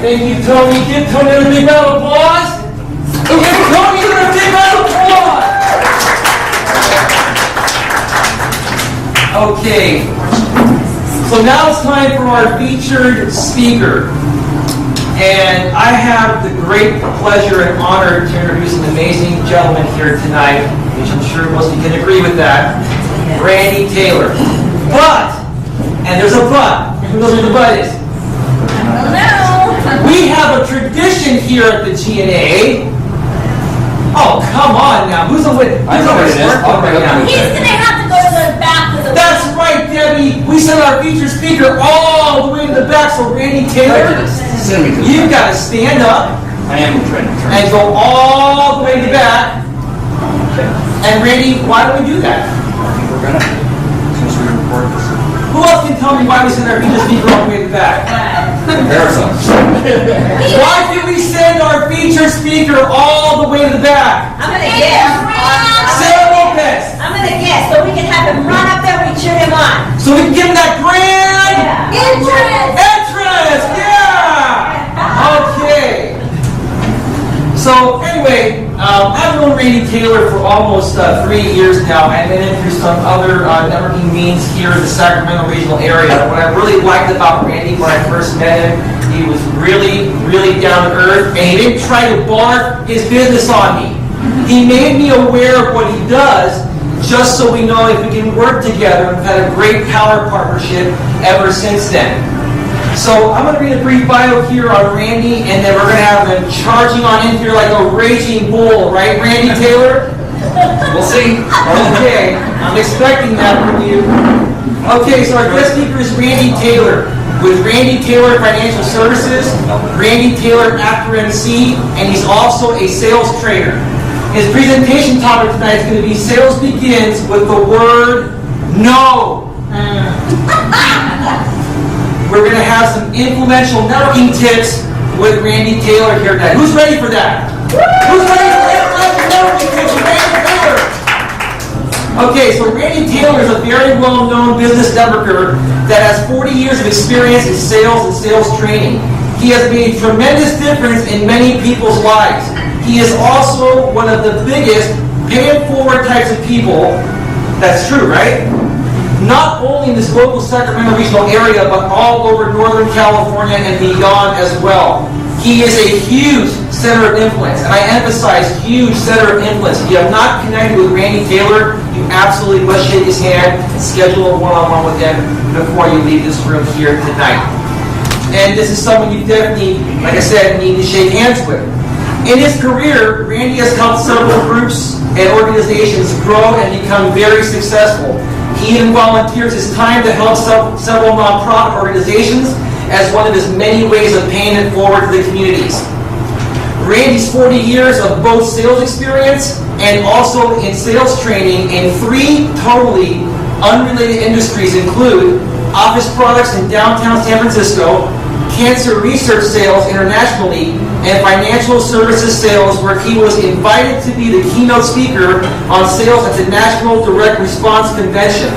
Thank you, Tony. Give Tony a big round of applause. Give Tony a big round of applause. Okay. So now it's time for our featured speaker. And I have the great pleasure and honor to introduce an amazing gentleman here tonight, which I'm sure most of you can agree with that, Randy Taylor. But, and there's a but, who knows what the but is? We have a tradition here at the GNA. Oh, come on now. Who's a witness? I know what it is. Right now? He's going to have to go to the back with the... That's right, Debbie. We sent our featured speaker all the way to the back, so Randy Taylor, you've got to stand up. I am trying to turn. And go all the way to the back. And Randy, why do we do that? We're gonna, since we record this. Who else can tell me why we send our featured speaker all the way to the back? Comparison. Why do we send our featured speaker all the way to the back? I'm going to guess. Sarah Lopez. I'm going to guess so we can have him run up there and cheer him on. So we can give him that grand Entrance! entrance. Yeah. Okay. So anyway, I've known Randy Taylor for almost 3 years now. I met him through some other networking means here in the Sacramento Regional Area. What I really liked about Randy when I first met him, he was really, really down to earth, and he didn't try to bar his business on me. He made me aware of what he does, just so we know if we can work together. We've had a great power partnership ever since then. So I'm going to read a brief bio here on Randy, and then we're going to have him charging on in here like a raging bull, right, Randy Taylor? We'll see. Okay, I'm expecting that from you. Okay, so our guest speaker is Randy Taylor with Randy Taylor Financial Services, Randy Taylor After MC, and he's also a sales trainer. His presentation topic tonight is going to be sales begins with the word no. We're going to have some influential networking tips with Randy Taylor here tonight. Who's ready for that? Who's ready for influential networking tips with Randy Taylor? Okay, so Randy Taylor is a very well-known business networker that has 40 years of experience in sales and sales training. He has made a tremendous difference in many people's lives. He is also one of the biggest pay-it-forward types of people. That's true, right? Not only in this local Sacramento Regional Area, but all over Northern California and beyond as well. He is a huge center of influence, and I emphasize huge center of influence. If you have not connected with Randy Taylor, you absolutely must shake his hand and schedule a one-on-one with him before you leave this room here tonight. And this is someone you definitely, like I said, need to shake hands with. In his career, Randy has helped several groups and organizations grow and become very successful. He even volunteers his time to help several nonprofit organizations as one of his many ways of paying it forward to the communities. Randy's 40 years of both sales experience and also in sales training in 3 totally unrelated industries include office products in downtown San Francisco, cancer research sales internationally, and financial services sales, where he was invited to be the keynote speaker on sales at the National Direct Response Convention.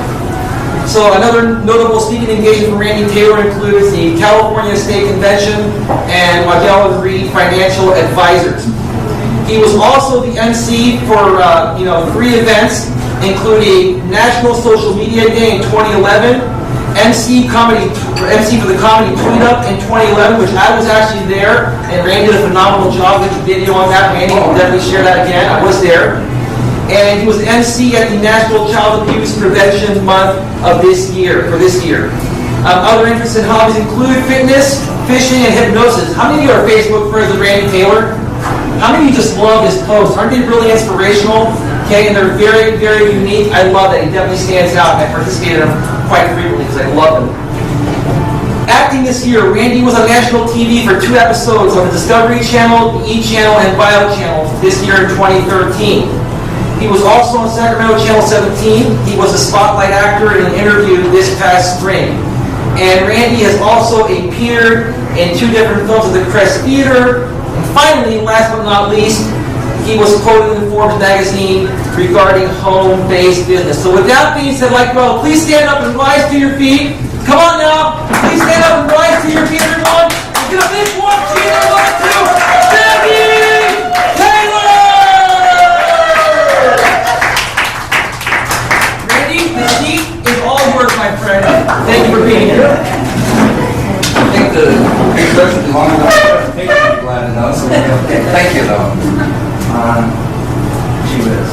So another notable speaking engagement from Randy Taylor includes the California State Convention and Waddell & Reed Financial Advisors. He was also the MC for 3 events, including National Social Media Day in 2011, MC for the Comedy Tweet Up in 2011, which I was actually there, and Randy did a phenomenal job with the video on that. Randy will definitely share that again. I was there. And he was MC at the National Child Abuse Prevention Month of this year. Other interests and hobbies include fitness, fishing, and hypnosis. How many of you are Facebook friends with Randy Taylor? How many of you just love his posts? Aren't they really inspirational? Okay, and they're very, very unique. I love that. He definitely stands out. I participated in them quite frequently because I love him. Acting this year, Randy was on national TV for 2 episodes on the Discovery Channel, the E! Channel, and Bio Channel this year in 2013. He was also on Sacramento Channel 17. He was a spotlight actor in an interview this past spring. And Randy has also appeared in 2 different films at the Crest Theater. And finally, last but not least, he was quoted in Forbes magazine regarding home-based business. So with that being said, please stand up and rise to your feet. Come on now. Please stand up and rise to your feet, everyone. Get a big warm cheer over to Jackie Taylor! Randy, the seat is all yours, my friend. Thank you for being here. I think the introduction is long enough. Presentation, I'm glad to know. So thank you, though. Gee whiz.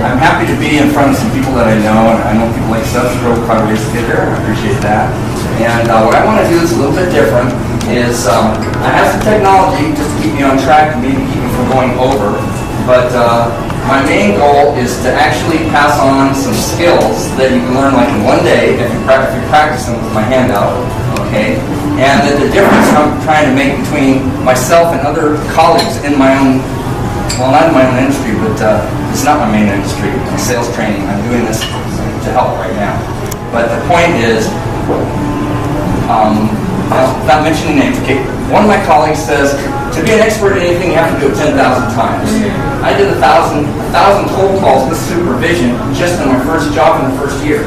I'm happy to be in front of some people that I know, and I know people like Sacramento Regional Area. I appreciate that. And what I want to do is a little bit different. Is I have some technology just to keep me on track and maybe keep me from going over. But my main goal is to actually pass on some skills that you can learn like in one day if you practice them with my handout. Okay, and that the difference I'm trying to make between myself and other colleagues in my own, well, not in my own industry, but it's not my main industry, sales training. I'm doing this to help right now. But the point is, without mentioning names, okay, one of my colleagues says, to be an expert at anything, you have to do it 10,000 times. I did 1,000 cold calls with supervision just in my first job in the first year.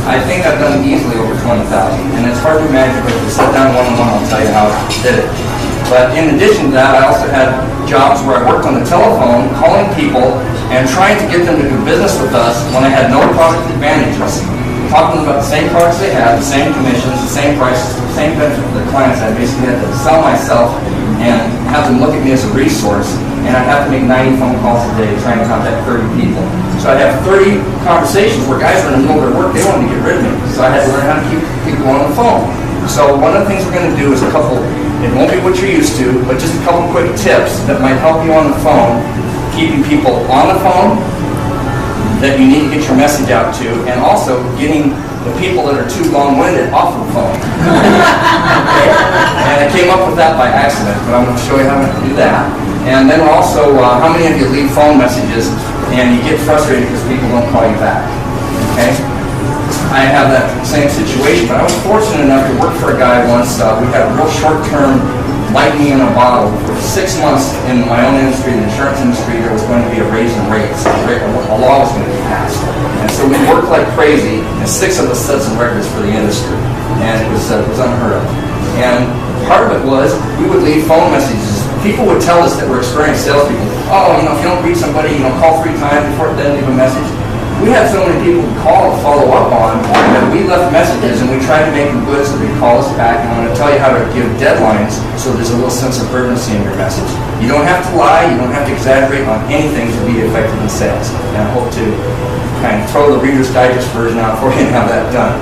I think I've done easily over 20,000, and it's hard to imagine, but if you sit down one-on-one, I'll tell you how I did it. But in addition to that, I also had jobs where I worked on the telephone, calling people, and trying to get them to do business with us when I had no product advantages. Talking about the same products they had, the same commissions, the same prices, the same benefits for the clients. I basically had to sell myself and have them look at me as a resource. And I'd have to make 90 phone calls a day trying to contact 30 people. So I'd have 30 conversations where guys were in the middle of their work, they wanted to get rid of me. So I had to learn how to keep people on the phone. So one of the things we're going to do is a couple, it won't be what you're used to, but just a couple quick tips that might help you on the phone, keeping people on the phone that you need to get your message out to, and also getting the people that are too long-winded off of the phone. Okay? And I came up with that by accident, but I'm going to show you how to do that. And then also, how many of you leave phone messages and you get frustrated because people don't call you back? Okay? I have that same situation, but I was fortunate enough to work for a guy once. We had a real short-term lightning in a bottle. For 6 months in my own industry, the insurance industry, there was going to be a raise in rates. A law was going to be passed. And so we worked like crazy, and 6 of us set some records for the industry. And it was unheard of. And part of it was, we would leave phone messages. People would tell us that we're experienced salespeople. Oh, if you don't reach somebody, call 3 times before then leave a message. We had so many people call to follow up on that we left messages, and we tried to make them good so they call us back. And I'm going to tell you how to give deadlines so there's a little sense of urgency in your message. You don't have to lie, you don't have to exaggerate on anything to be effective in sales. And I hope to kind of throw the Reader's Digest version out for you and have that done.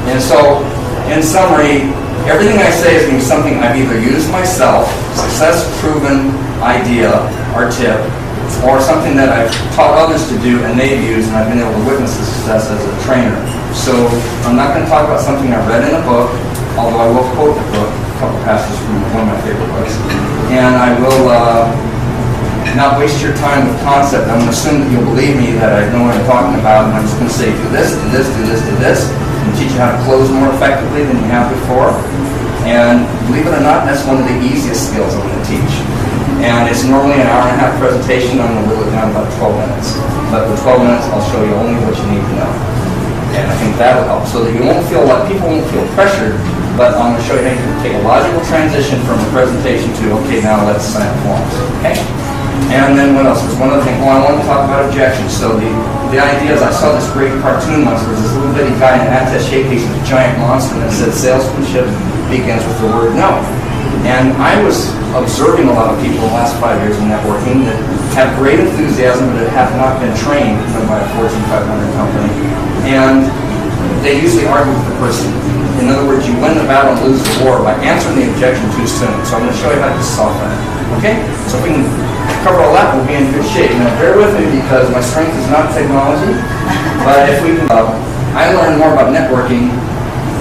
And so, in summary, everything I say is going to be something I've either used myself, success-proven idea or tip, or something that I've taught others to do and they've used, and I've been able to witness the success as a trainer. So I'm not going to talk about something I read in a book, although I will quote the book, a couple passages from one of my favorite books. And I will not waste your time with concept. I'm going to assume that you'll believe me that I know what I'm talking about, and I'm just going to say do this, do this, do this, do this, and teach you how to close more effectively than you have before. And believe it or not, that's one of the easiest skills I'm going to teach. And it's normally an hour-and-a-half presentation. I'm going to whittle it down to about 12 minutes. But with 12 minutes, I'll show you only what you need to know. And I think that'll help so that you won't feel like people won't feel pressured, but I'm going to show you how you can take a logical transition from a presentation to, okay, now let's sign forms. Okay? And then what else? There's one other thing. I want to talk about objections. So the idea is I saw this great cartoon once where this little bitty guy in an attaché case with a giant monster that said salesmanship begins with the word no. And I was observing a lot of people in the last 5 years in networking that have great enthusiasm but have not been trained by a Fortune 500 company. And they usually argue with the person. In other words, you win the battle and lose the war by answering the objection too soon. So I'm going to show you how to soften it. Okay? So if we can cover all that, we'll be in good shape. Now bear with me because my strength is not technology. But if we can, I learned more about networking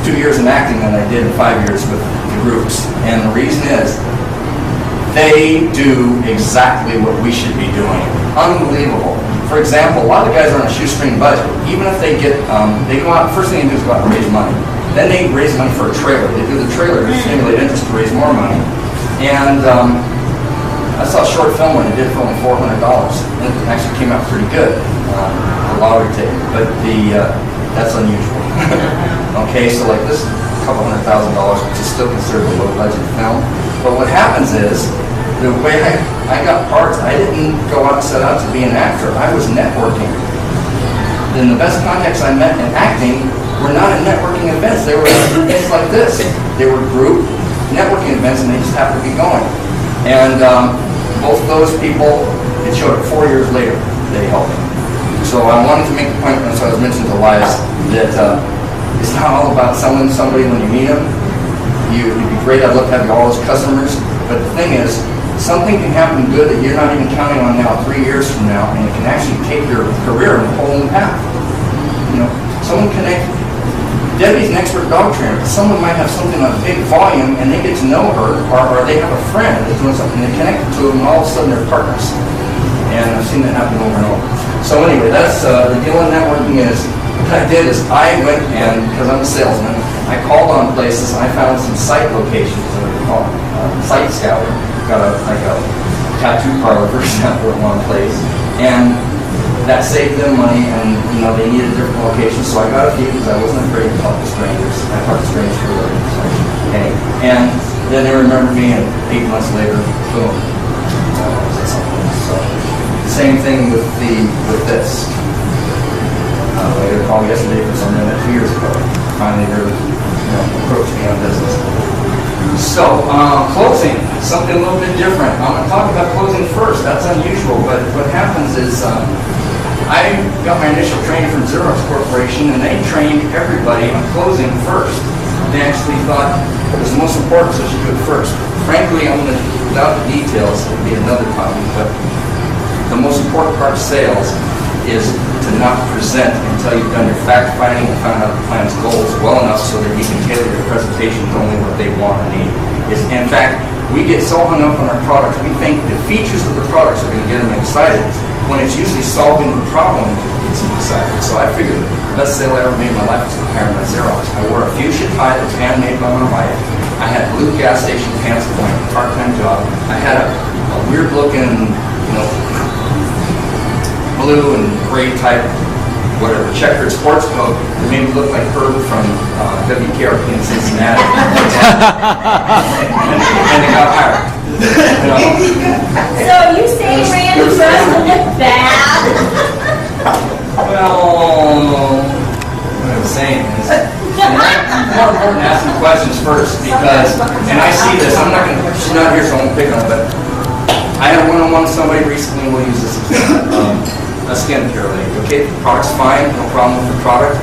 2 years in acting than I did in 5 years with the groups. And the reason is, they do exactly what we should be doing. Unbelievable. For example, a lot of guys are on a shoestring budget. Even if they get, they go out, first thing they do is go out and raise money. Then they raise money for a trailer. They do the trailer to stimulate interest to raise more money. And I saw a short film when I did it for only $400. And it actually came out pretty good. A lottery ticket. But that's unusual. Okay, so like this couple $100,000, which is still considered a low budget film. But what happens is, the way I got parts, I didn't go out and set out to be an actor. I was networking. And the best contacts I met in acting were not in networking events. They were events like this. They were group networking events, and they just happened to be going. And both of those people, it showed up 4 years later, they helped me. So I wanted to make the point, as I was mentioning to Elias, that it's not all about selling somebody when you meet them. It'd be great, I'd love to have you all as customers, but the thing is, something can happen good that you're not even counting on now 3 years from now, and it can actually take your career in a whole new path. You know, someone connect. Debbie's an expert dog trainer, but someone might have something on a big volume, and they get to know her, or they have a friend that's doing something, they connect to them, and all of a sudden they're partners. And I've seen that happen over and over. So anyway, that's the deal in networking is, what I did is I went and, because I'm a salesman, I called on places and I found some site locations, what we call site scouting. Got like a tattoo parlor, for example, at one place, and that saved them money, and you know they needed different locations, so I got a few because I wasn't afraid to talk to strangers. I talked to strangers for a living, so anyway. And then they remembered me, and 8 months later, boom. So same thing with this. They called yesterday for something that 2 years ago. Finally, they're approached me on business. So, closing, something a little bit different. I'm going to talk about closing first. That's unusual, but what happens is I got my initial training from Xerox Corporation, and they trained everybody on closing first. They actually thought it was the most important, so you should do it first. Frankly, I'm going to, without the details, it would be another topic, but the most important part of sales is to not present until you've done your fact finding and found out the client's goals well enough so that you can tailor your presentation to only what they want or need. In fact, we get so hung up on our products, we think the features of the products are going to get them excited, when it's usually solving the problem that gets them excited. So I figured the best sale I ever made in my life was comparing my Xerox. I wore a fuchsia tie that was handmade by my wife. I had blue gas station pants for my part-time job. I had a weird looking, blue and gray type, whatever, checkered sports coat that made me look like Herb from WKRP in Cincinnati. and it got hired. So you say Randy dressed to look bad? Well, what I'm saying is, more important asking questions first, because, and I see this, she's not here so I won't pick on it, but I had a one-on-one with somebody recently, we'll use this example. A skincare lady. Okay, the product's fine, no problem with the product.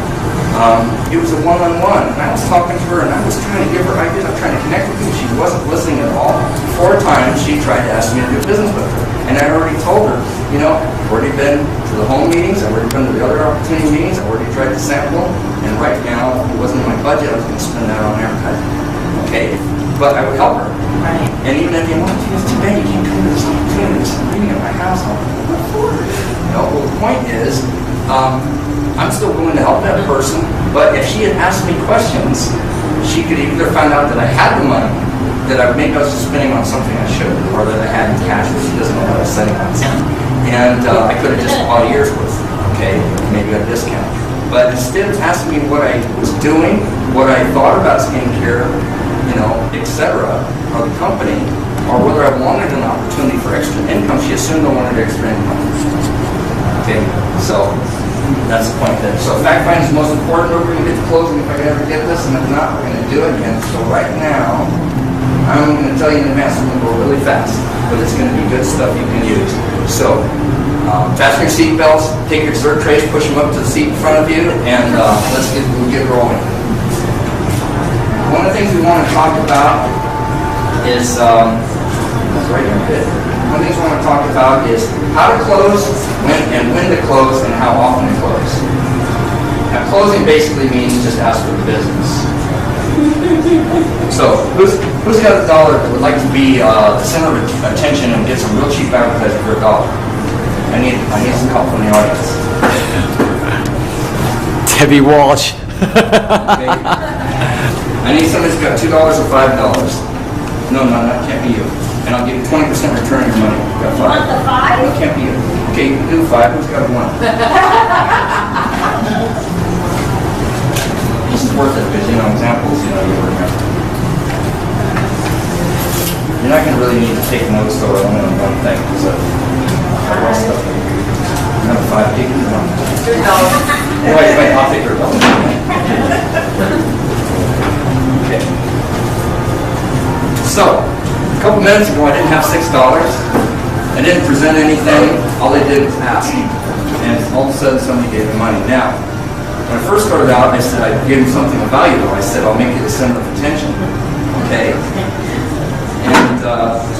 It was a one-on-one, and I was talking to her, and I was trying to give her ideas. I'm trying to connect with her. She wasn't listening at all. 4 times she tried to ask me to do business with her, and I already told her, I've already been to the home meetings, I've already been to the other opportunity meetings, I've already tried to sample, and right now it wasn't in my budget. I was going to spend that on advertising. Okay, but I would help her. Right. And even if you want to, it's too bad you can't come to this opportunity. There's some meeting at my house. What for? Well, the point is, I'm still willing to help that person, but if she had asked me questions, she could either find out that I had the money, that maybe I was just spending on something I shouldn't, or that I had in cash that she doesn't know what I was setting on. And I could have just bought a year's worth, okay, maybe at a discount. But instead of asking me what I was doing, what I thought about skincare, etc., or the company, or whether I wanted an opportunity for extra income, she assumed I wanted extra income. Okay, so that's the point there. So fact finding is the most important. We're going to get to closing if I can ever get this, and if not, we're going to do it again. So right now, I'm going to tell you in advance, I'm going to go really fast, but it's going to be good stuff you can use. So, fasten your seat belts, take your dessert trays, push them up to the seat in front of you, and we'll get rolling. One of the things we want to talk about is, right here, one of the things we want to talk about is how to close, when to close, and how often to close. Now, closing basically means just ask for the business. So, who's got $1 that would like to be the center of attention and get some real cheap advertising for $1? I need some help from the audience. Debbie Walsh. Okay. I need somebody who's got $2 or $5. No, that can't be you. And I'll give you 20% return on your money. You got 5. You want the 5? No, it can't be you. Okay, you can do 5. Who's got 1? worth it because, examples, you remember. You're not going to really need to take notes, though, only on one thing, because I lost stuff. Another 5 pages? No. Wait, I'll take your couple. Okay. So, a couple minutes ago, I didn't have $6. I didn't present anything. All they did was ask. And all of a sudden, somebody gave me money. Now, when I first started out, I said I gave them something of value, though. I said, I'll make you the center of attention. Okay? And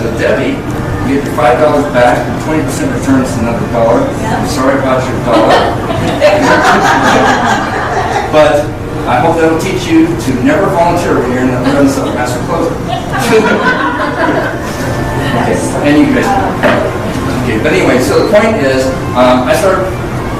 so Debbie, you get your $5 back, 20% returns another $1. I'm sorry about your $1. But I hope that'll teach you to never volunteer when you're in the presence of a master closer. Okay, and you guys. Okay, but anyway, so the point is, I started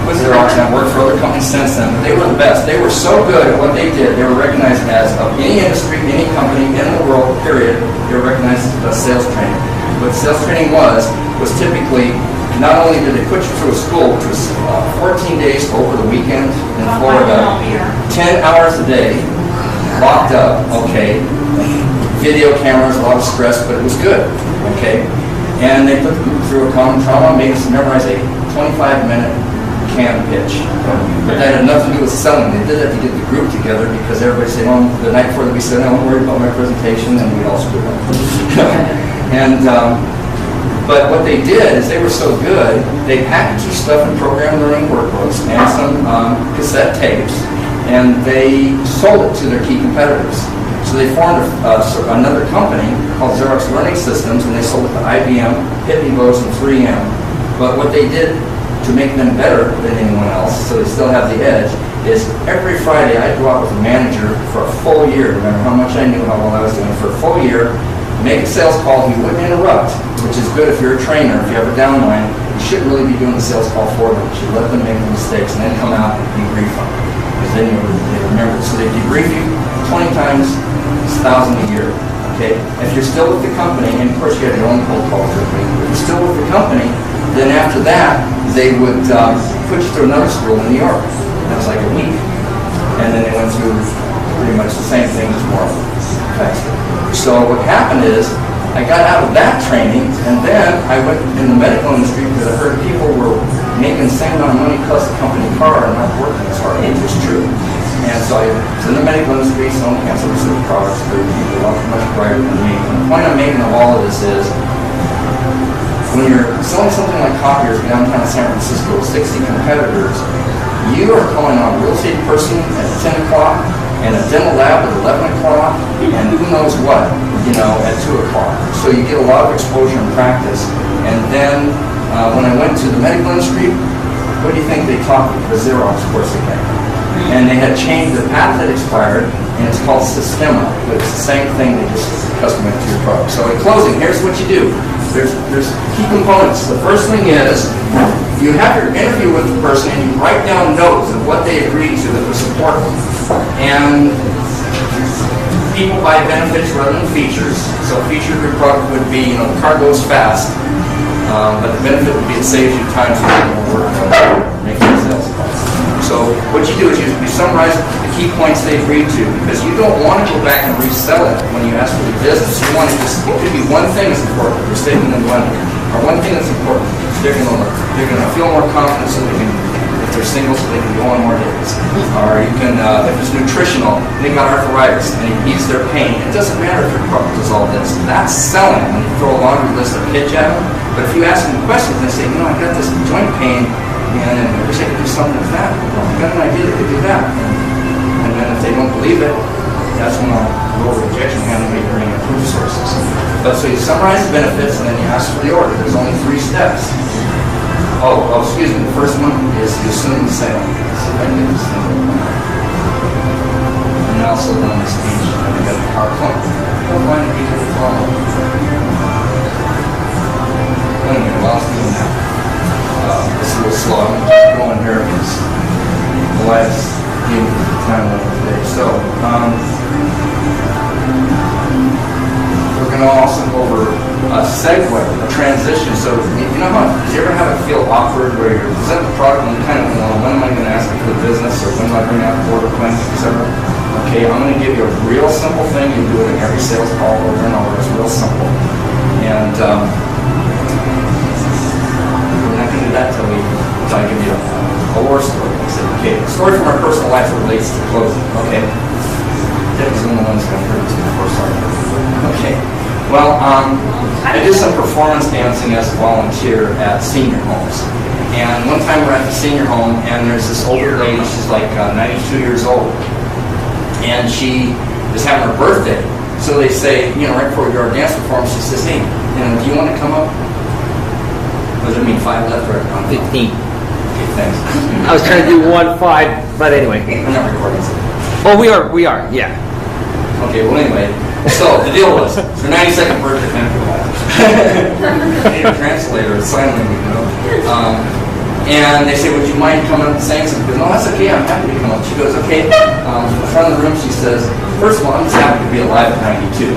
with Xerox and I've worked for other companies since then. But they were the best. They were so good at what they did. They were recognized as, of any industry, any company in the world, period, they were recognized as sales training. What sales training was typically, not only did they put you through a school, which was 14 days over the weekend in Florida, 10 hours a day, locked up, okay, video cameras, a lot of stress, but it was good, okay? And they put them through a common trauma, made us memorize a 25-minute can pitch. But that had nothing to do with selling. They did that to get the group together because everybody said, well, the night before that we said, I'm worried about my presentation, and we all screwed up. And, but what they did is they were so good, they packaged stuff in program learning workbooks and some cassette tapes, and they sold it to their key competitors. So they formed another company called Xerox Learning Systems, and they sold it to IBM, Pitney Bowes, and 3M. But what they did to make them better than anyone else, so they still have the edge, is every Friday I'd go out with a manager for a full year, no matter how much I knew, how well I was doing, for a full year, make a sales call. He wouldn't interrupt, which is good if you're a trainer. If you have a downline, you shouldn't really be doing the sales call for them. You should let them make the mistakes and then come out and debrief them. Because then they remember. So they debrief you 20 times, it's $1,000 a year. Okay? If you're still with the company, and of course you have your own cold call company, if you're still with the company, then after that, they would put you through another school in New York. That was like a week. And then they went through pretty much the same thing as more faster. So what happened is, I got out of that training, and then I went in the medical industry because I heard people were making the same amount of money plus the company car and not working as hard, which was true. And so I was in the medical industry, selling cancer research products to people much brighter than me. And the point I'm making of all of this is, when you're selling something like copiers downtown San Francisco, 60 competitors, you are calling on a real estate person at 10 o'clock, and a dental lab at 11 o'clock, and who knows what, at 2 o'clock. So you get a lot of exposure and practice. And then when I went to the medical industry, what do you think they taught me? The Xerox course again. And they had changed the patent that expired, and it's called Systema, but it's the same thing, they just custom it to your product. So in closing, here's what you do. There's key components. The first thing is, you have your interview with the person and you write down notes of what they agreed to that was important. And people buy benefits rather than features. So a feature of your product would be, the car goes fast, but the benefit would be it saves you time so you don't work on making sales calls. So what you do is you summarize the key points they agreed to, because you don't want to go back and resell it when you ask for the business. You want to it could be one thing that's important, you're saving them money, or one thing that's important, they're going to feel more confident so they can, if they're single, so they can go on more dates. Or you can, if it's nutritional, they got arthritis and it eases their pain. It doesn't matter if your product does all this. That's selling when you throw a laundry list of pitch at them. But if you ask them questions and they say, I got this joint pain, and I wish I could do something with that. Well, I got an idea that could do that. And then if they don't believe it, that's when I'll go over rejection handling and bring in proof sources. But so you summarize the benefits and then you ask for the order. There's only 3 steps. Oh, excuse me. The first one is you assume the sale. Let's see if I can get this thing. And then also run the speech. And I got the PowerPoint. Don't find it easy to follow. Anyway, while I was doing that. This is a little slow. I'm going here because Elias gave me the time today. So, we're going to also go over a segue, a transition. So, you know how, do you ever have it feel awkward where you're presenting the product and you kind of, when am I going to ask you for the business, or when am I bring out the order plans, etc.? Okay, I'm going to give you a real simple thing. You do it in every sales call over and over. It's real simple. And we're not going to do that until I give you a war story. I said, okay, a story from our personal life that relates to closing. Okay. That was one of the ones that hurt us before starting. Okay. Well, I did some performance dancing as a volunteer at senior homes. And one time we're at the senior home, and there's this older lady, she's like 92 years old. And she is having her birthday. So they say, you know, right before we do our dance performance, she says, hey, you know, do you want to come up? What does it mean, 5 left or 15. Okay, thanks. I was trying to do 1, 5, but anyway. I'm not recording this. Oh, we are, yeah. Okay, well anyway, so the deal was, it's her 92nd birthday, thank you. I need a translator, it's sign language, you know. And they say, would you mind coming up and saying something? She goes, no, that's okay, I'm happy to come up. She goes, okay. In the front of the room, she says, first of all, I'm just happy to be alive at 92.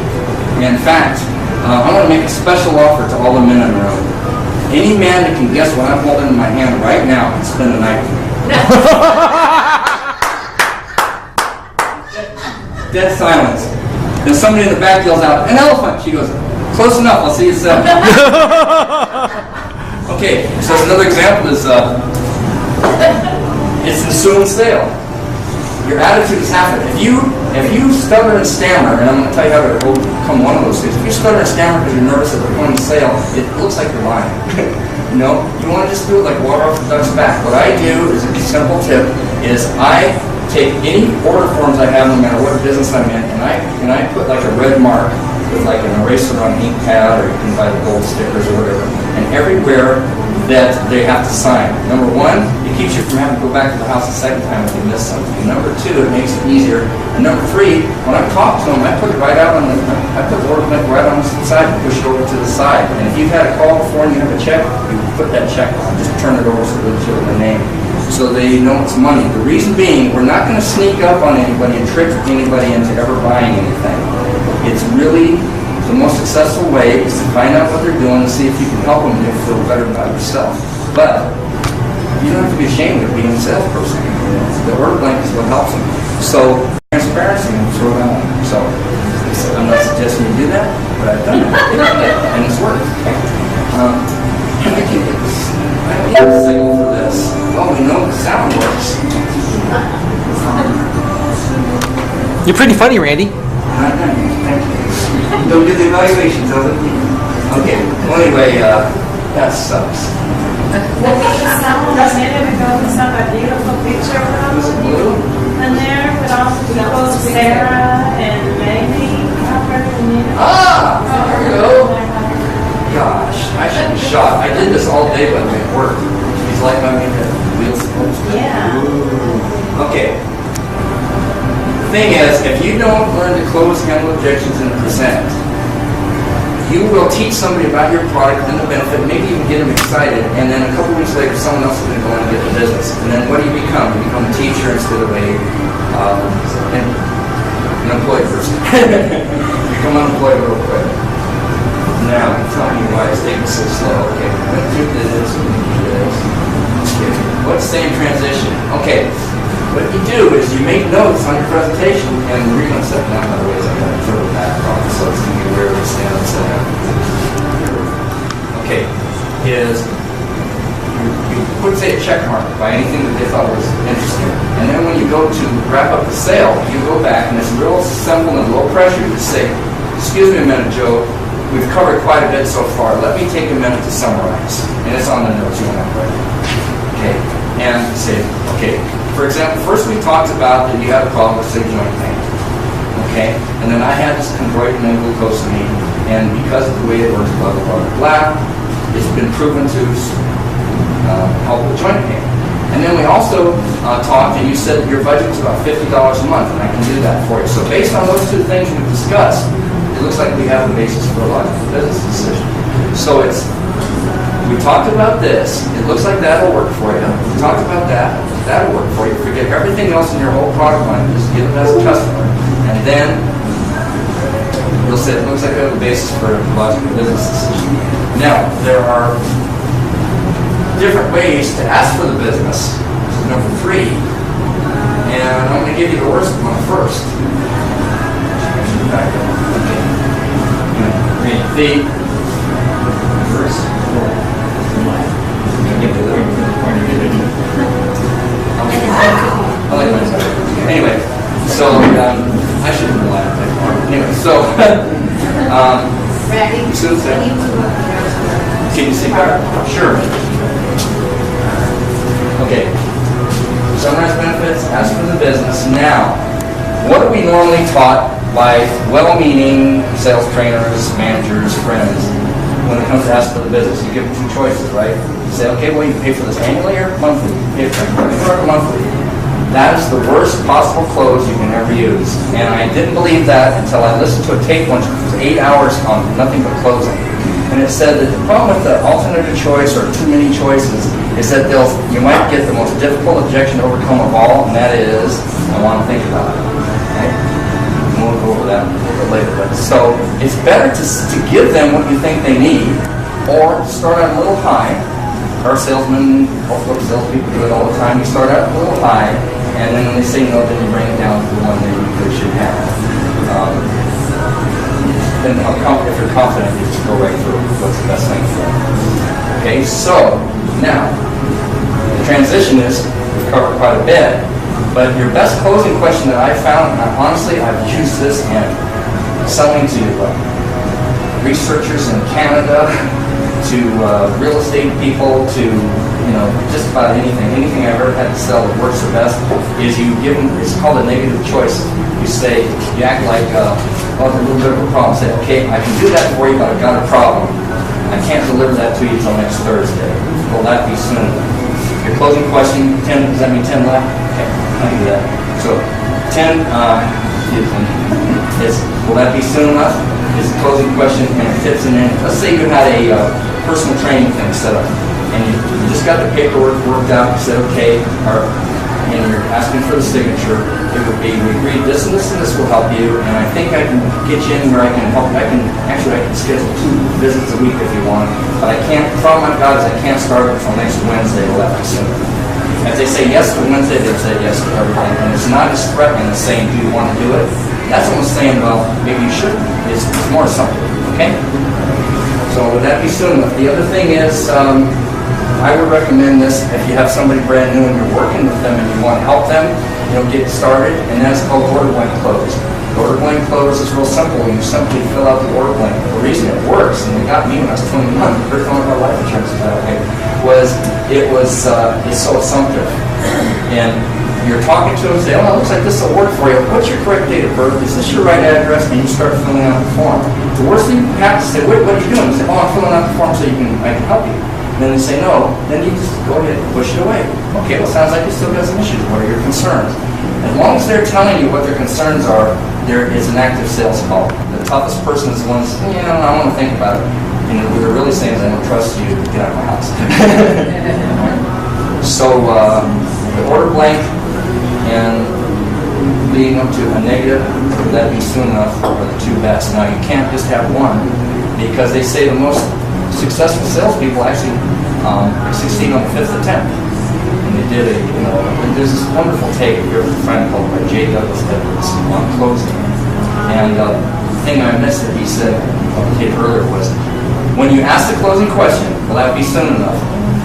And in fact, I want to make a special offer to all the men in the room. Any man that can guess what I'm holding in my hand right now can spend the night with me. Dead silence. Then somebody in the back yells out, an elephant! She goes, close enough, I'll see you soon. Okay, so another example is, it's the ensuing sale. Your attitude is half of it. If you stutter and stammer, and I'm going to tell you how to overcome one of those things. If you stutter and stammer because you're nervous at the point of sale, it looks like you're lying. You know, you want to just do it like water off the duck's back. What I do is a simple tip: is I take any order forms I have, no matter what business I'm in, and I put like a red mark with like an eraser on ink pad, or you can buy the gold stickers or whatever, and everywhere that they have to sign. Number one, it keeps you from having to go back to the house a second time if you miss something. Number two, it makes it easier. And number three, when I talk to them, I put it right out on I put the order blank right on the side and push it over to the side. And if you've had a call before and you have a check, you put that check on. Just turn it over so they show the name, so they know it's money. The reason being, we're not going to sneak up on anybody and trick anybody into ever buying anything. It's really the most successful way is to find out what they're doing and see if you can help them and feel better about yourself. But you don't have to be ashamed of being a salesperson. The order blank is what helps them. So transparency and throw it on. So I'm not suggesting you do that, but I've done it and it's worked. I don't need a signal for this. Well, we know the sound works. You're pretty funny, Randy. Thank you. Don't do the evaluations, does it? Okay. Well, anyway, that sucks. Does any of it go with some beautiful picture Was it blue? in there with all the people, Sarah and Maybe? Ah! There we go. Gosh, I should be shot. I did this all day, but it worked. He's like my wheels. Yeah. Okay. The thing is, if you don't learn to close, handle objections, and present, you will teach somebody about your product and the benefit, maybe even get them excited, and then a couple weeks later, someone else is going to go in and get the business. And then what do you become? You become a teacher instead of an employed person. You become unemployed real quick. Now, tell me why it's taking so slow. Okay, I'm going to do this, I'm going to do this. Okay. Let's stay in transition. Okay. What you do is you make notes on your presentation, and the reason I'm sitting down, by the way, is I'm going to throw the back off, so it's going to be where we stand and sit down. Okay, is you put, say, a check mark by anything that they thought was interesting, and then when you go to wrap up the sale, you go back, and it's real simple and low pressure. You just say, excuse me a minute, Joe, we've covered quite a bit so far. Let me take a minute to summarize. And it's on the notes you want to write. Okay, and say, okay, for example, first we talked about that you had a problem with, say, joint pain. Okay? And then I had this chondroitin and glucosamine, and because of the way it works, blah, blah, blah, blah, it's been proven to help with joint pain. And then we also talked, and you said that your budget was about $50 a month, and I can do that for you. So based on those two things we've discussed, it looks like we have the basis for a logical business decision. So we talked about this. It looks like that'll work for you. We talked about that. That'll work for you. Forget everything else in your whole product line. Just get it as a customer. And then we'll say it looks like we have a basis for a logical business decision. Now, there are different ways to ask for the business. This is number 3. And And I'm going to give you the worst one first. The first. I like myself. Anyway, so I shouldn't rely on that part. Anyway, so can you see better? Sure. Okay. Summarize benefits, ask for the business. Now, what are we normally taught by well-meaning sales trainers, managers, friends when it comes to ask for the business? You give them two choices, right? You say, okay, well, you can pay for this annually or monthly. You pay for it monthly. That is the worst possible close you can ever use. And I didn't believe that until I listened to a tape once, which was 8 hours on nothing but closing. And it said that the problem with the alternative choice or too many choices is that you might get the most difficult objection to overcome of all, and that is, I want to think about it. Okay? We'll go over that a little bit later. But so it's better to give them what you think they need, or start out a little high. Our salesmen, also salespeople do it all the time. You start out a little high, and then when they say no, then you bring it down to the one that you really should have. Then if you're confident, you just go right through what's the best thing for them. Okay, so now the transition is we've covered quite a bit, but your best closing question that I found, and honestly, I've used this in selling to researchers in Canada, to real estate people, to just about anything I've ever had to sell that works the best is you give them. It's called a negative choice. You act like there's a little bit of a problem. Say, okay, I can do that for you, but I've got a problem. I can't deliver that to you until next Thursday. Will that be soon enough? Your closing question, 10, does that mean 10 left? Okay, I can do that. So 10 will that be soon enough? Is the closing question, and it fits in. Let's say you had a personal training thing set up, and you just got the paperwork worked out. You said, okay, and you're asking for the signature. It would be, we agreed this and this and this will help you, and I think I can get you in where I can help. I can schedule 2 visits a week if you want, but I can't. The problem I've got is I can't start until next Wednesday. Will that be soon? If they say yes to Wednesday, they'll say yes to everything, and it's not just threatening. It's saying, do you want to do it? That's almost saying, well, maybe you shouldn't. It's more something, okay? So would that be soon enough? The other thing is, I would recommend this if you have somebody brand new and you're working with them and you want to help them, get started, and that's called order blank close. The order blank close is real simple. You simply fill out the order blank. The reason it works, and it got me when I was 21, the first one of our life insurance was that way, was it's so assumptive. And you're talking to them, say, oh, it looks like this will work for you. What's your correct date of birth? Is this your right address? And you start filling out the form. The worst thing you have to say, wait, what are you doing? You say, oh, I'm filling out the form so I can help you. And then they say no, then you just go ahead and push it away. Okay, well, sounds like you still got some issues. What are your concerns? As long as they're telling you what their concerns are, there is an active sales call. The toughest person is the one that's, I want to think about it. And what they're really saying is, I don't trust you, get out of my house. So, the order blank and leading up to a negative, would that be soon enough, are the 2 best. Now, you can't just have one, because they say the most successful salespeople actually succeed on the 5th attempt. And they did there's this wonderful tape here with a friend called by J. Douglas Edwards on closing. And the thing I missed that he said on the tape earlier was, when you ask the closing question, will that be soon enough?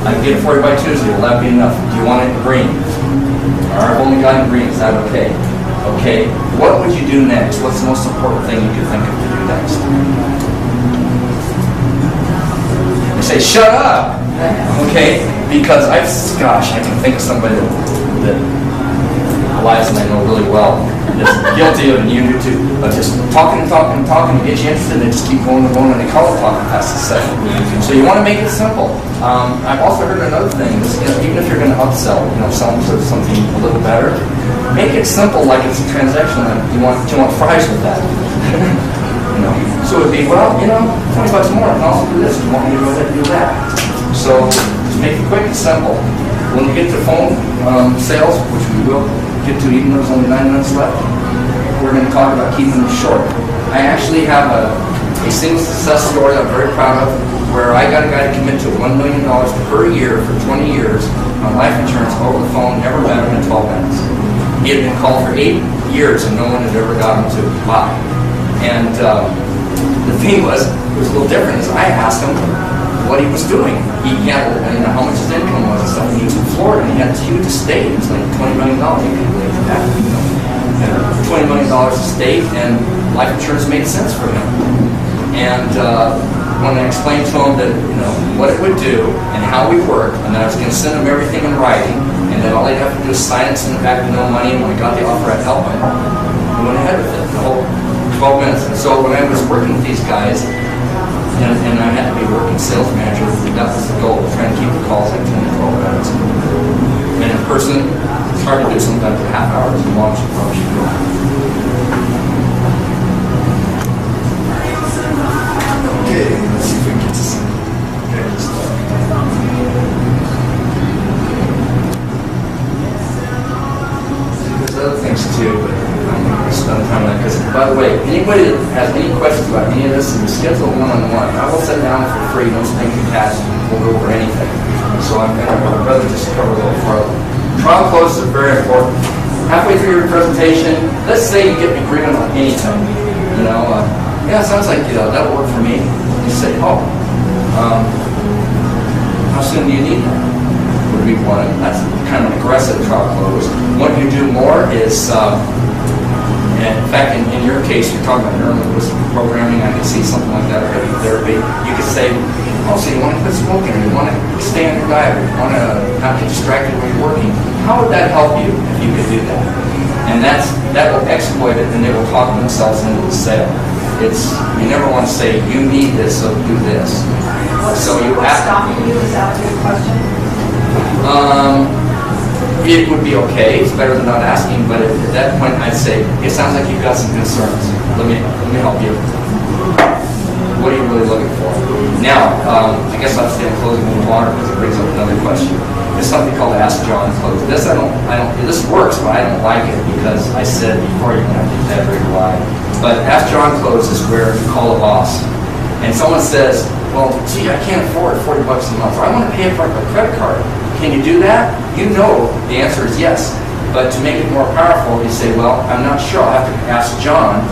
I can get it for you by Tuesday, will that be enough? Do you want it in green? I've only got in green, is that okay? Okay, what would you do next? What's the most important thing you could think of to do next? You say, shut up! Okay, because I can think of somebody that Elias and I know really well that's guilty of, and you do too, of just talking to get you interested, and they just keep going and going, and they call it talking past the session. So you want to make it simple. I've also heard another thing, is, even if you're going to upsell, sell them something a little better, make it simple, like it's a transaction. Like you want fries with that. So it'd be, well, $20 more, I can also do this. You want me to go ahead and do that? So just make it quick and simple. When we get to phone sales, which we will get to, even though there's only 9 minutes left, we're going to talk about keeping them short. I actually have a single success story I'm very proud of, where I got a guy to commit to $1 million per year for 20 years on life insurance over the phone, never met him in 12 minutes. He had been called for 8 years and no one had ever got him to buy. And the thing was, it was a little different. Is I asked him what he was doing. He had, how much his income was and stuff. And he was in Florida and he had this huge estate. It was like $20 million. You can believe that. $20 million estate, and life insurance made sense for him. And when I explained to him that what it would do and how we work, and that I was going to send him everything in writing, and then all they'd have to do is sign it, send it back with no money, and when I got the offer, I'd help him. We went ahead with it the whole 12 minutes. And so when I was working with these guys, and I had to be working sales manager, that was the goal, trying to keep the calls like 10 to 12 minutes. And in person, it's hard to do sometimes a half hour as long as you probably should do. Okay, let's see if we can get to some good stuff. There's other things too, but I'm not going to spend time on that. Because, by the way, anybody that has any questions about any of this, and we schedule one-on-one, I will sit down for free, no strings attached, we'll go over anything. So I'd rather just cover a little further. Trial close is very important. Halfway through your presentation, let's say you get an agreement on anything. Yeah, it sounds like that'll work for me. You say, how soon do you need that? Would be one. That's kind of an aggressive trial close. What you do more is, in fact, in your case, you're talking about neurolinguistic programming. I could see something like that, or heavy therapy. You could say, so you want to quit smoking, or you want to stay on your diet, or you want to not get distracted when you're working. How would that help you if you could do that? And that will exploit it, and they will talk themselves into the sale. You never want to say, you need this, so do this. So you What's stopping you? Is that a good question? It would be okay. It's better than not asking, but at that point, I'd say, it sounds like you've got some concerns. Let me help you. What are you really looking for? Now, I guess I'll stay in closing a little longer because it brings up another question. There's something called Ask John Close. This this works, but I don't like it because I said before you're going to have to do that very wide. But Ask John Close is where you call a boss, and someone says, well, gee, I can't afford $40 a month, or I want to pay it for a credit card. Can you do that? You know the answer is yes. But to make it more powerful, you say, well, I'm not sure. I'll have to ask John.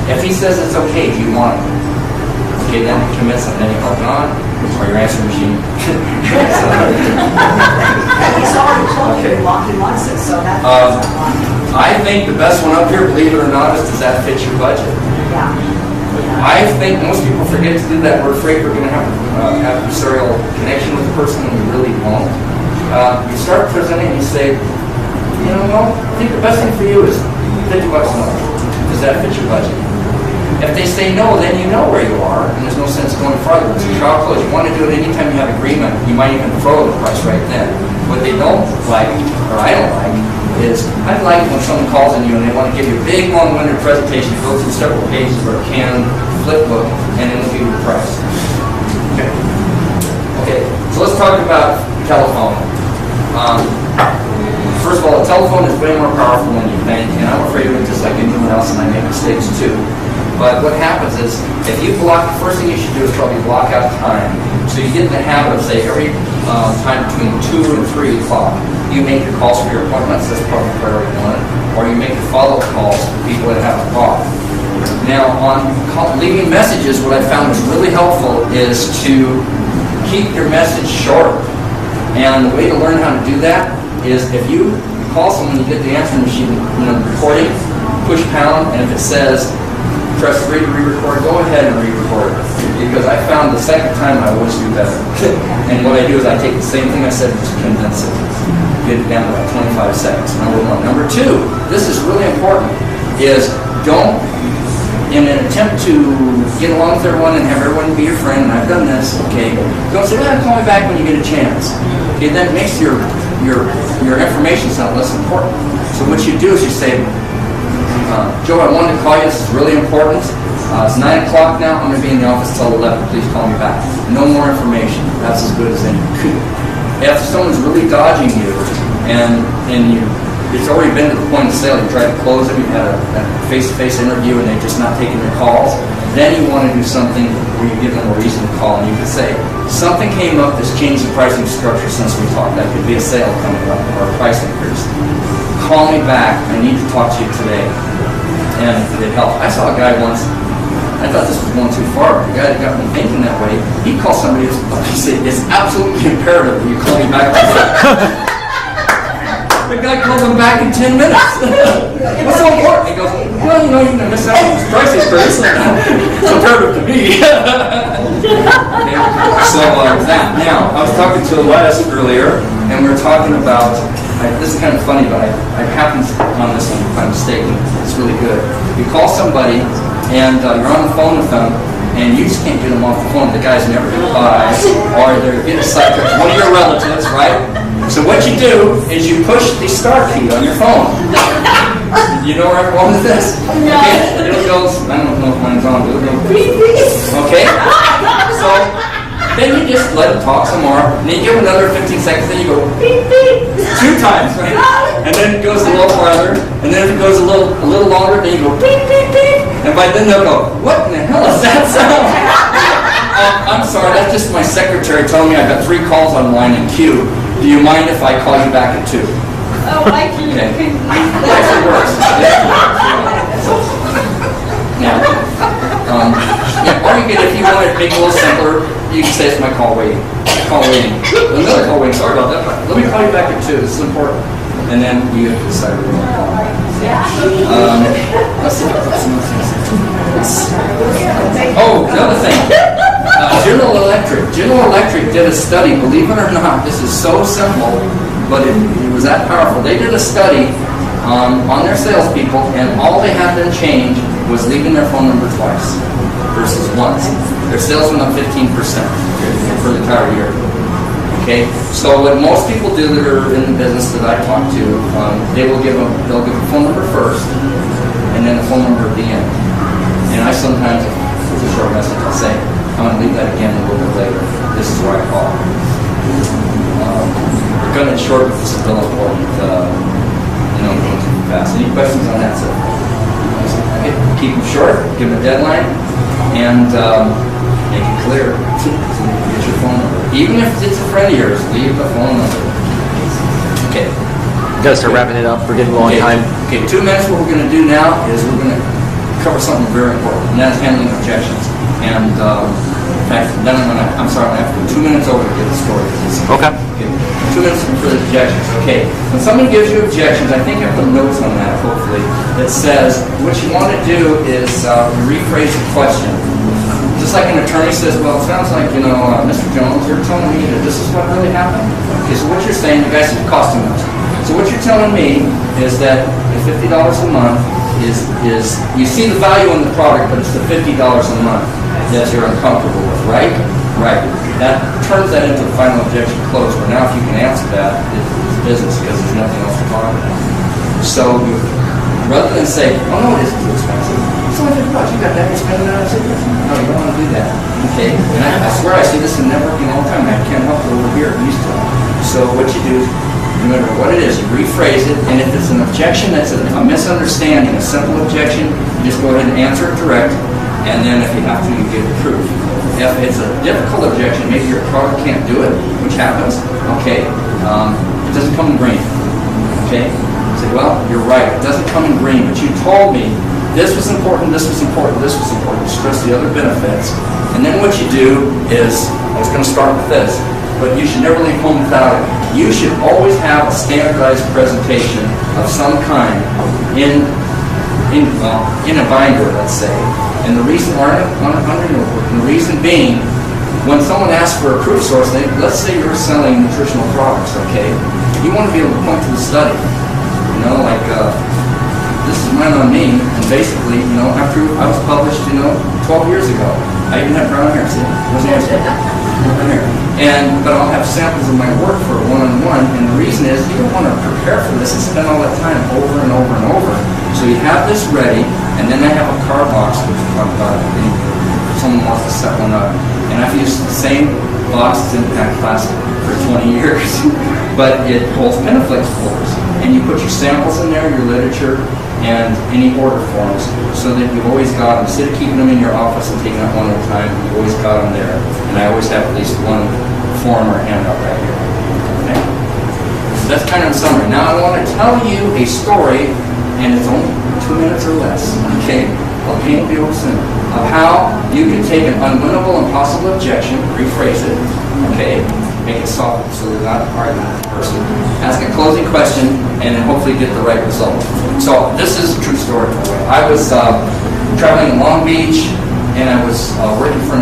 If he says it's okay, do you want it? Okay, then you commit something. Then you call John or your answering machine. He's already told you he wants it, so that's I think the best one up here, believe it or not, is does that fit your budget? yeah. I think most people forget to do that. We're afraid we're going to have a serial connection with the person, and we really won't. You start presenting and you say, I think the best thing for you is $50 a month. Does that fit your budget? If they say no, then you know where you are, and there's no sense going farther. It's a trial close. You want to do it anytime you have agreement. You might even throw the price right then. What they don't like, or I don't like, is I like when someone calls on you and they want to give you a big, long-winded presentation, go through several pages or a canned flip book, and then they'll give you the price. Okay, so let's talk about telephone. First of all, a telephone is way more powerful than you think, and I'm afraid of it just like anyone else, and I make mistakes too. But what happens is, if you block, the first thing you should do is probably block out time. So you get in the habit of, say, every time between 2 and 3 o'clock, you make your calls for your appointments, that's probably priority 1, or you make the follow-up calls for people that haven't bought. Now, on leaving messages, what I found is really helpful is to keep your message short. And the way to learn how to do that is if you call someone, you get the answering machine, recording, push pound, and if it says, press 3 to re-record, go ahead and re-record it. Because I found the second time I always do better. And what I do is I take the same thing I said and just condense it. Get it down to about 25 seconds. Number 1. Number 2, this is really important, is don't, in an attempt to get along with everyone and have everyone be your friend, and I've done this, okay, don't say, call me back when you get a chance. Okay, that makes your information sound less important. So what you do is you say, Joe, I wanted to call you. This is really important. It's 9 o'clock now. I'm going to be in the office till 11. Please call me back. No more information. That's as good as any. If someone's really dodging you, and it's already been to the point of sale, you try to close them, you had a face-to-face interview, and they're just not taking your calls, then you want to do something where you give them a reason to call, and you can say, something came up that's changed the pricing structure since we talked. That could be a sale coming up or a price increase. call me back. I need to talk to you today. And it helped. I saw a guy once, I thought this was going too far. The guy that got me thinking that way, he called somebody, he said, it's absolutely imperative that you call me back. The guy called him back in 10 minutes. What's so important? He goes, well, you know, you're going to miss out on this prices first. It's imperative to me. Okay. So that. Now, I was talking to Elias earlier, and we were talking about, this is kind of funny, but I happened on this one by mistake. It's really good. You call somebody, and you're on the phone with them, and you just can't get them off the phone. The guy's never going to buy, or they're getting psyched. One of your relatives, right? So what you do is you push the star key on your phone. You know where I'm going with this? No. Okay, it'll go, I don't know if mine's on, but it'll go beep, beep. Okay? So then you just let it talk some more, and then you give another 15 seconds, then you go beep, beep, 2 times, right? And then it goes a little farther, and then if it goes a little longer, then you go beep, beep, beep. And by then they'll go, what in the hell is that sound? I'm sorry, that's just my secretary telling me I've got 3 calls on the line in queue. Do you mind if I call you back at 2? Oh, I can. Okay. It actually works. Now, or you can, if you want to make it a little simpler, you can say it's my call waiting. Call waiting. Another call waiting. Sorry about that. But let me call you back at 2. This is important. And then you have to decide where you want to call. Let's see if I put some other things. Oh, another thing. General Electric. General Electric did a study. Believe it or not, this is so simple, but it was that powerful. They did a study on their salespeople, and all they had them change was leaving their phone number twice versus once. Their sales went up 15% for the entire year. Okay, so what most people do that are in the business that I talk to, they'll give a phone number first, and then a phone number at the end. And I sometimes, if it's a short message, I'll say, I'm going to leave that again a little bit later. This is where I call. We're going to short, but this is still important. Going too fast. Any questions on that? So, okay, keep them short, give them a deadline, and make it clear. So get your phone number. Even if it's a friend of yours, leave the phone number. Okay. Got to start wrapping it up. We're getting low on time. Okay, 2 minutes. What we're going to do now is we're going to cover something very important, and that's handling objections. And in fact, then I'm sorry, I have to go 2 minutes over to get the story. Okay. 2 minutes for the objections. Okay. When someone gives you objections, I think I put notes on that, hopefully, that says what you want to do is rephrase the question. Just like an attorney says, well, it sounds like, Mr. Jones, you're telling me that this is what really happened? Okay, so what you're saying, the guy said it cost too much. So what you're telling me is that the $50 a month is you see the value in the product, but it's the $50 a month that you're uncomfortable with, right? Right. That turns that into a final objection closed. But now if you can answer that, it's business because there's nothing else to talk about. So rather than say, oh no, it isn't too expensive. It's only $50. You got that, you're spending it on cigarettes. No, you don't want to do that. Okay? And I swear I see this in networking all the time. I can't help it over here. I used to. So what you do is, remember what it is, you rephrase it, and if it's an objection that's a misunderstanding, a simple objection, you just go ahead and answer it direct, and then if you have to, you give the proof. If it's a difficult objection, maybe your product can't do it, which happens, okay, it doesn't come in green, okay? Say, well, you're right, it doesn't come in green, but you told me this was important, this was important, this was important, you stress the other benefits, and then what you do is, I was going to start with this, but you should never leave home without it. You should always have a standardized presentation of some kind in a binder, let's say. And the reason, the reason being, when someone asks for a proof source, let's say you're selling nutritional products, okay? You want to be able to point to the study. This is mine on me, and basically, after I was published, 12 years ago. I even have brown hair, see? But I'll have samples of my work for a one-on-one, and the reason is you don't want to prepare for this and spend all that time over and over and over. So you have this ready, and then I have a card box, which we talked about if someone wants to set one up. And I've used the same box that's impact plastic for 20 years, but it holds Penaflex folders. And you put your samples in there, your literature, and any order forms, so that you've always got them. Instead of keeping them in your office and taking out one at a time, you've always got them there. And I always have at least one form or handout right here. Okay? So that's kind of a summary. Now I want to tell you a story, and it's only 2 minutes or less, okay? I'll paint you soon. Of how you can take an unwinnable, impossible objection, rephrase it, okay? Make it soft so they're not arguing with the person. Ask a closing question, and then hopefully get the right result. So this is a true story, by the way. I was traveling in Long Beach, and I was working for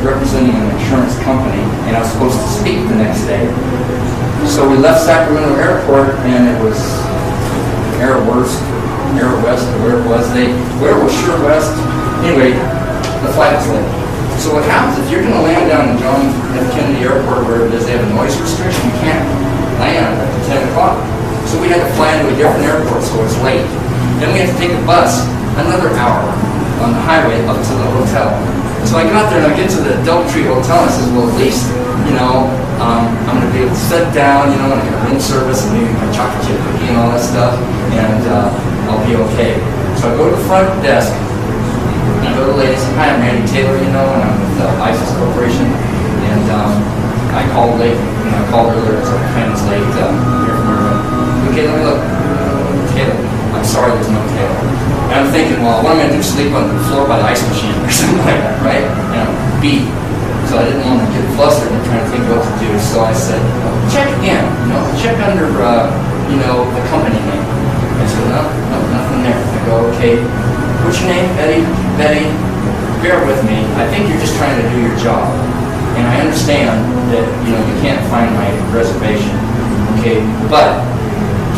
representing an insurance company, and I was supposed to speak the next day. So we left Sacramento Airport, and it was Air West, where it was. Where it was Sure West. Anyway, the flight was late. So what happens if you're going to land down in John F. Kennedy Airport, where it is, they have a noise restriction. You can't land at 10 o'clock. So we had to fly into a different airport, so it's late. Then we had to take a bus another hour on the highway up to the hotel. So I got there and I get to the Doubletree Hotel and I says, well, at least, I'm going to be able to sit down, and get a room service and maybe my chocolate chip cookie and all that stuff, and I'll be okay. So I go to the front desk and I go to the lady and say, hi, I'm Randy Taylor, and I'm with Elias Corporation, and I called late, I called earlier, so my friend was late, here from her room. Okay, let me look. Taylor. I'm sorry, there's no Taylor. And I'm thinking, well, what am I going to do, sleep on the floor by the ice machine or something like that, right? B. So I didn't want to get flustered and trying to think what to do. So I said, check again, check under, the company name. I said, no, nothing there. I go, okay, what's your name? Betty, bear with me. I think you're just trying to do your job. And I understand that, you can't find my reservation. Okay, but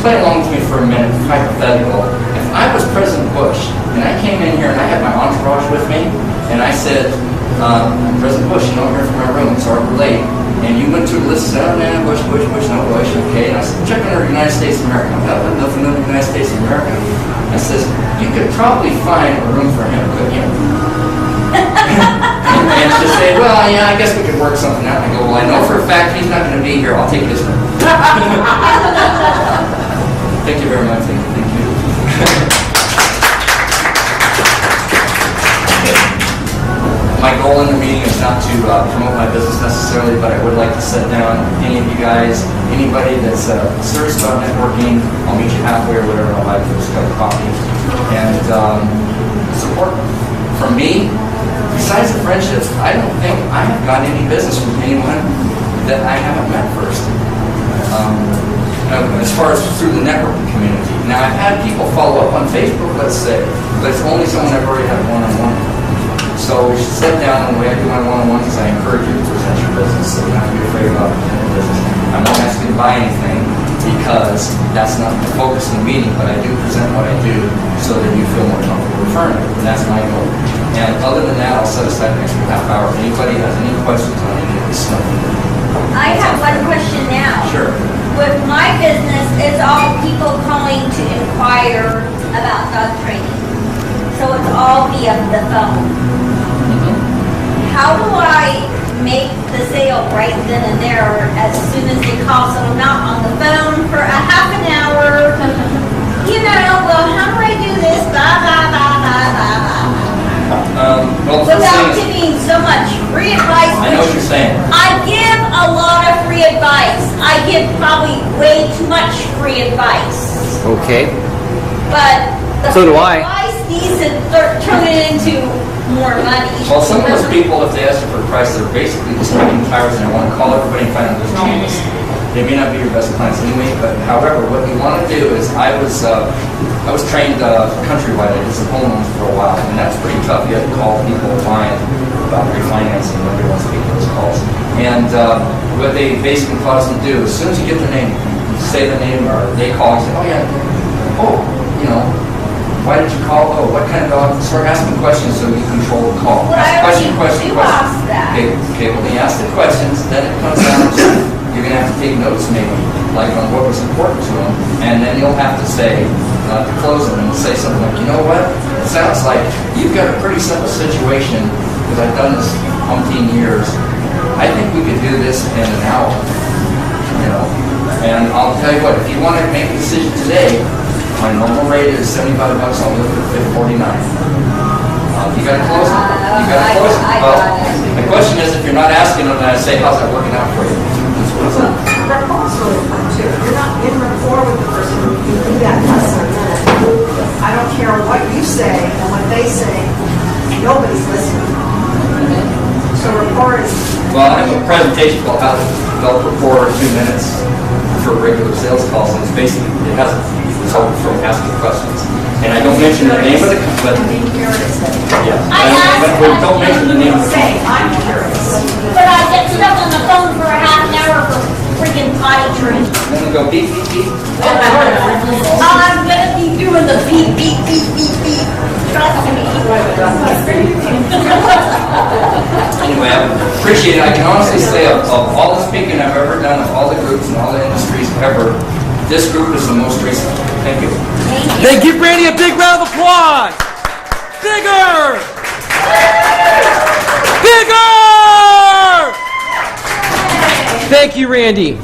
play along with me for a minute, hypothetical. If I was President Bush, and I came in here and I had my entourage with me, and I said, President Bush, I'm here from my room, sorry we're late. And you went through the list and said, oh man, Bush, no Bush, okay. And I said, check under United States of America. I have nothing under the United States of America. I says, you could probably find a room for him, couldn't you? and she said, well, yeah, I guess we could work something out. And I go, well, I know for a fact he's not going to be here. I'll take his room. Thank you very much. Thank you. My goal in the meeting is not to promote my business necessarily, but I would like to sit down any of you guys, anybody that's serious about networking. I'll meet you halfway or whatever. I'll buy you a cup of coffee and support. From me, besides the friendships, I don't think I have gotten any business from anyone that I haven't met first. As far as through the networking community. Now, I've had people follow up on Facebook, let's say, but it's only someone I've already had one-on-one. So we should sit down, and the way I do my one-on-ones is I encourage you to present your business, so you don't have to be afraid about presenting business. I'm not asking you to buy anything, because that's not the focus of the meeting, but I do present what I do so that you feel more comfortable referring it, and that's my goal. And other than that, I'll set aside an extra half hour. If anybody has any questions on any of this stuff. I have one question now. Sure. With my business, it's all people calling to inquire about dog training. So it's all via the phone. How do I make the sale right then and there as soon as they call, so I'm not on the phone for a half an hour? Well, how do I do this? Blah, blah, blah, blah, blah, blah. Without giving so much free advice. I know what you're saying. I give a lot of free advice. I give probably way too much free advice. Okay. But the So do free I. advice needs to turn it into more money. Well, some of those people, if they ask you for a price, they're basically just kicking tires and they want to call everybody and find out there's changes. They may not be your best clients anyway, but however, what you want to do is, I was trained countrywide. I did some home loans for a while, and that's pretty tough. You have to call people blind about refinancing. Nobody wants to make those calls. And what they basically taught us to do, as soon as you get their name, you say their name, or they call and say, oh yeah, why did you call? Oh, what kind of dog? Start asking questions so you control the call. Well, ask I already do ask that. Okay, well, you ask the questions, then it comes down to, you're going to have to take notes maybe, like on what was important to them, and then you'll have to say, to close them, and say something like, you know what? It sounds like you've got a pretty simple situation, because I've done this umpteen years. I think we could do this in an hour, and I'll tell you what, if you want to make a decision today, my normal rate is $75. I'll look at $49. You got to close it. You got to close it. Well, the question is, if you're not asking them, then I say, how's that working out for you? That costs really fun too. You're not You do that in less than a minute. I don't care what you say and what they say, nobody's listening. So rapport is, Well, I have a presentation called How to Develop Rapport in 2 minutes for regular sales calls, and it's basically, it has help from asking questions. And I don't mention the name of the company. Yeah. But don't mention the name of the say, I'm curious. But I get stuck on the phone for a half an hour for freaking potty training. Then we go beep, beep, beep. I'm gonna be doing the beep, beep, beep, beep, beep. Trust me. Anyway, I appreciate it. I can honestly say of all the speaking I've ever done, of all the groups and all the industries ever, this group is the most recent. Thank you. Then give Randy a big round of applause. Bigger! Bigger! Thank you, Randy.